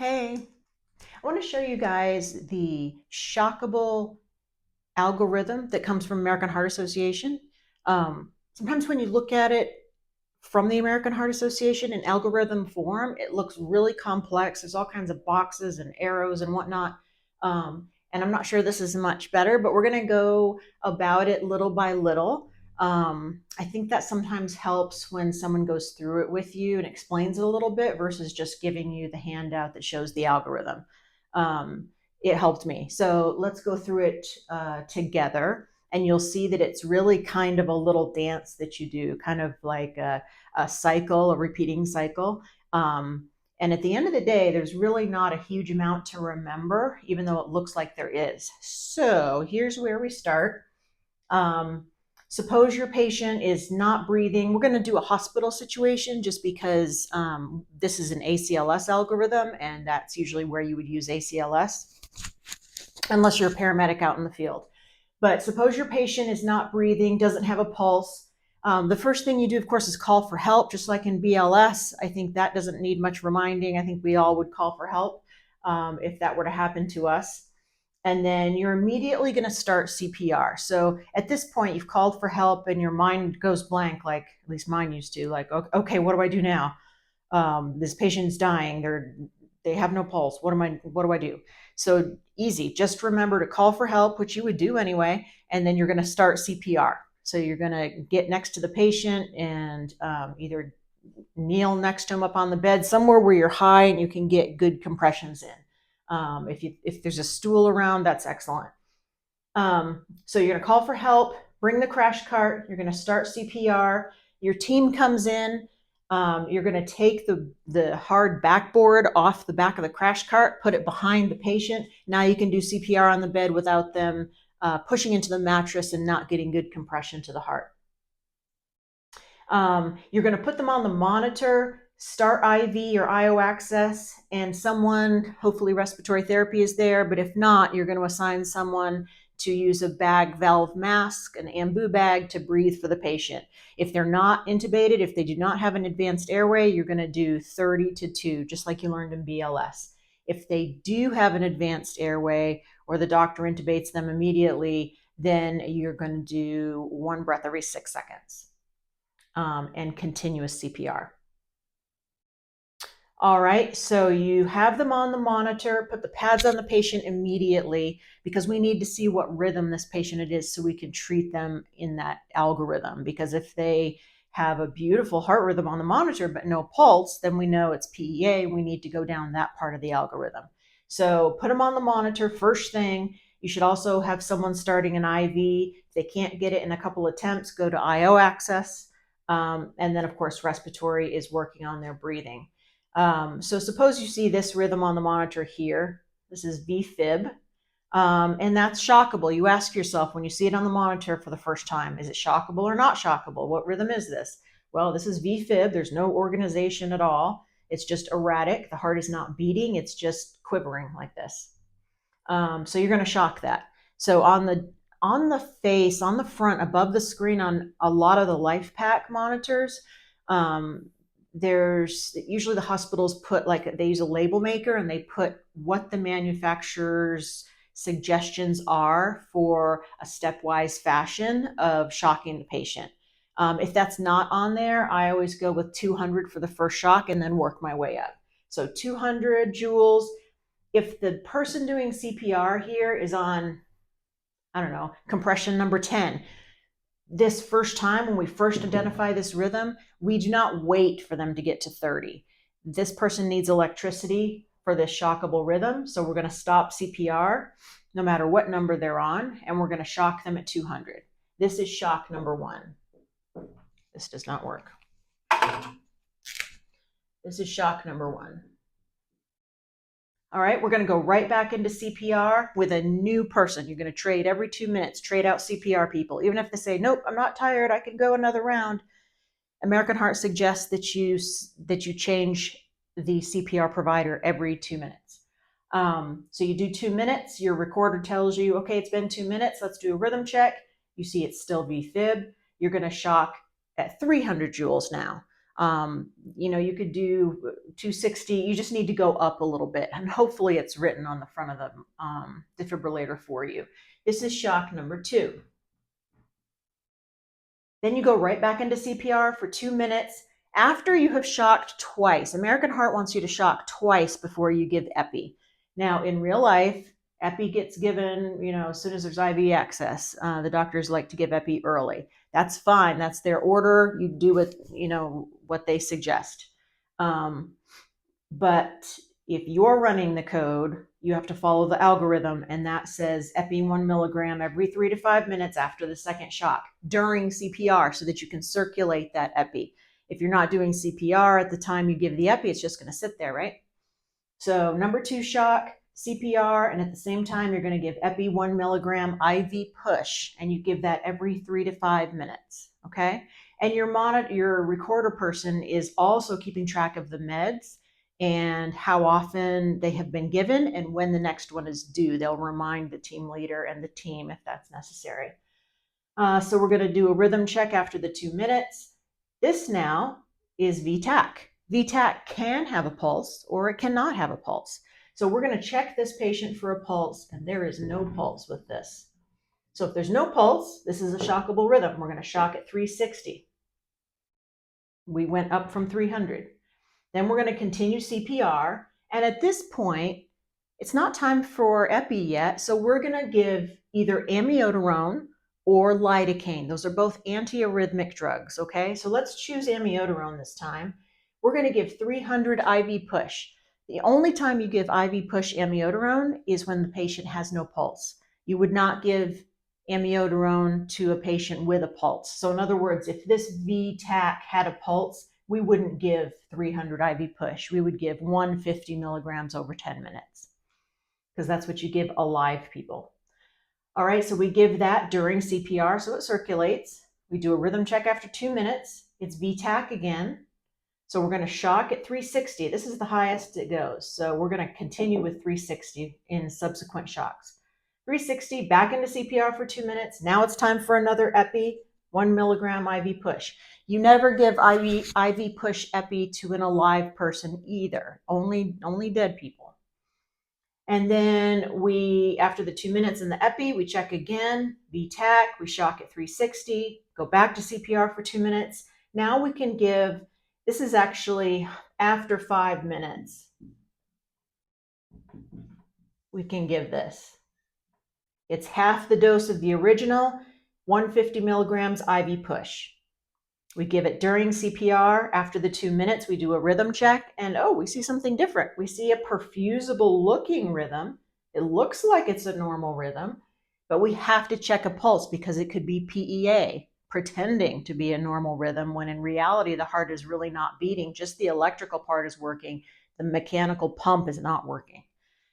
Hey, I want to show you guys the Shockable algorithm that comes from American Heart Association. Sometimes when you look at it from the American Heart Association in algorithm form, it looks really complex. There's all kinds of boxes and arrows and whatnot. And I'm not sure this is much better, but we're going to go about it little by little. I think that sometimes helps when someone goes through it with you and explains it a little bit versus just giving you the handout that shows the algorithm. Um, it helped me. So let's go through it together, and you'll see that it's really kind of a little dance that you do, kind of like a cycle, a repeating cycle. And at the end of the day, there's really not a huge amount to remember, even though it looks like there is. So here's where we start. Um, Suppose your patient is not breathing. We're going to do a hospital situation just because this is an ACLS algorithm, and that's usually where you would use ACLS, unless you're a paramedic out in the field. But suppose your patient is not breathing, doesn't have a pulse. The first thing you do, of course, is call for help, just like in BLS. I think that doesn't need much reminding. I think we all would call for help if that were to happen to us. And then you're immediately going to start CPR. So at this point, you've called for help and your mind goes blank, like at least mine used to, like, okay, what do I do now? This patient's dying. They have no pulse. What do I do? So easy. Just remember to call for help, which you would do anyway, and then you're going to start CPR. So you're going to get next to the patient and either kneel next to him up on the bed, somewhere where you're high and you can get good compressions in. If there's a stool around, that's excellent. So you're going to call for help, bring the crash cart, you're going to start CPR. Your team comes in. You're going to take the hard backboard off the back of the crash cart, put it behind the patient. Now you can do CPR on the bed without them pushing into the mattress and not getting good compression to the heart. You're going to put them on the monitor, start IV or IO access, and someone, hopefully respiratory therapy is there, but if not, you're going to assign someone to use a bag valve mask, an ambu bag, to breathe for the patient. If they're not intubated, if they do not have an advanced airway, you're going to do 30 to 2, just like you learned in BLS. If they do have an advanced airway or the doctor intubates them immediately, then you're going to do 1 breath every 6 seconds. And continuous CPR. All right, so you have them on the monitor, put the pads on the patient immediately because we need to see what rhythm this patient it is so we can treat them in that algorithm. Because if they have a beautiful heart rhythm on the monitor but no pulse, then we know it's PEA. We need to go down that part of the algorithm. So put them on the monitor first thing. You should also have someone starting an IV. If they can't get it in a couple attempts, go to IO access. And then, of course, respiratory is working on their breathing. So suppose you see this rhythm on the monitor here. This is VFib, and that's shockable. You ask yourself when you see it on the monitor for the first time, is it shockable or not shockable? What rhythm is this? Well, this is VFib. There's no organization at all. It's just erratic. The heart is not beating. It's just quivering like this. So you're going to shock that. So on the face, on the front, above the screen on a lot of the LifePak monitors, there's usually the hospitals put, like, they use a label maker and they put what the manufacturer's suggestions are for a stepwise fashion of shocking the patient. If that's not on there, I always go with 200 for the first shock and then work my way up. So 200 joules. If the person doing CPR here is on, I don't know, compression number 10, this first time when we first identify this rhythm, we do not wait for them to get to 30. This person needs electricity for this shockable rhythm, so we're going to stop CPR no matter what number they're on, and we're going to shock them at 200. This is shock number 1. This does not work. This is shock number 1. All right, we're going to go right back into CPR with a new person. You're going to trade every 2 minutes, trade out CPR people. Even if they say, nope, I'm not tired, I can go another round. American Heart suggests that you change the CPR provider every 2 minutes. So you do 2 minutes, your recorder tells you, okay, it's been 2 minutes, let's do a rhythm check. You see it's still VFib. You're going to shock at 300 joules now. You could do 260. You just need to go up a little bit, and hopefully it's written on the front of the defibrillator for you. This is shock number 2. Then you go right back into CPR for 2 minutes after you have shocked twice. American Heart wants you to shock twice before you give epi. Now, in real life, epi gets given, as soon as there's IV access. The doctors like to give epi early. That's fine. That's their order. You do what they suggest. But if you're running the code, you have to follow the algorithm, and that says epi 1 milligram every 3 to 5 minutes after the second shock during CPR, so that you can circulate that epi. If you're not doing CPR at the time you give the epi, it's just going to sit there, right? So number 2 shock, CPR, and at the same time you're going to give epi 1 milligram IV push, and you give that every 3 to 5 minutes, okay? And your recorder person is also keeping track of the meds and how often they have been given and when the next one is due. They'll remind the team leader and the team if that's necessary. So we're going to do a rhythm check after the 2 minutes. This now is VTAC. VTAC can have a pulse or it cannot have a pulse. So we're going to check this patient for a pulse, and there is no pulse with this. So if there's no pulse, this is a shockable rhythm. We're going to shock at 360. We went up from 300. Then we're going to continue CPR. And at this point, it's not time for epi yet. So we're going to give either amiodarone or lidocaine. Those are both antiarrhythmic drugs, okay? So let's choose amiodarone this time. We're going to give 300 IV push. The only time you give IV push amiodarone is when the patient has no pulse. You would not give amiodarone to a patient with a pulse. So in other words, if this VTAC had a pulse, we wouldn't give 300 IV push. We would give 150 milligrams over 10 minutes, because that's what you give alive people. All right, so we give that during CPR, so it circulates. We do a rhythm check after 2 minutes. It's VTAC again. So we're going to shock at 360. This is the highest it goes. So we're going to continue with 360 in subsequent shocks. 360, back into CPR for 2 minutes. Now it's time for another epi, 1 milligram IV push. You never give IV push epi to an alive person either, only dead people. And then after the 2 minutes in the epi, we check again, VTAC, we shock at 360, go back to CPR for 2 minutes. Now we can give, this is actually after 5 minutes, we can give this. It's half the dose of the original, 150 milligrams IV push. We give it during CPR. After the 2 minutes, we do a rhythm check, and we see something different. We see a perfusable looking rhythm. It looks like it's a normal rhythm, but we have to check a pulse because it could be PEA, pretending to be a normal rhythm, when in reality, the heart is really not beating. Just the electrical part is working. The mechanical pump is not working.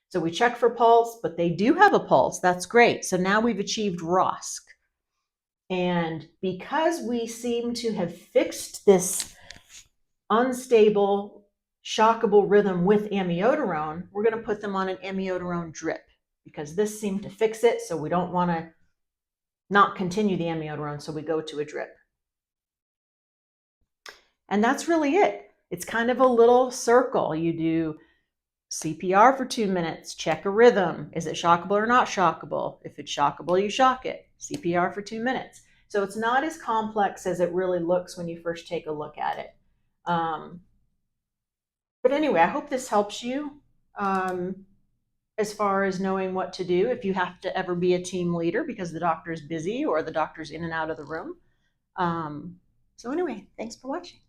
So we check for pulse, but they do have a pulse. That's great. So now we've achieved ROSC. And because we seem to have fixed this unstable, shockable rhythm with amiodarone, we're going to put them on an amiodarone drip, because this seemed to fix it. So we don't want to not continue the amiodarone, so we go to a drip. And that's really it. It's kind of a little circle. You do CPR for 2 minutes, check a rhythm. Is it shockable or not shockable? If it's shockable, you shock it. CPR for 2 minutes. So it's not as complex as it really looks when you first take a look at it. But anyway, I hope this helps you as far as knowing what to do if you have to ever be a team leader because the doctor's busy or the doctor's in and out of the room. So anyway, thanks for watching.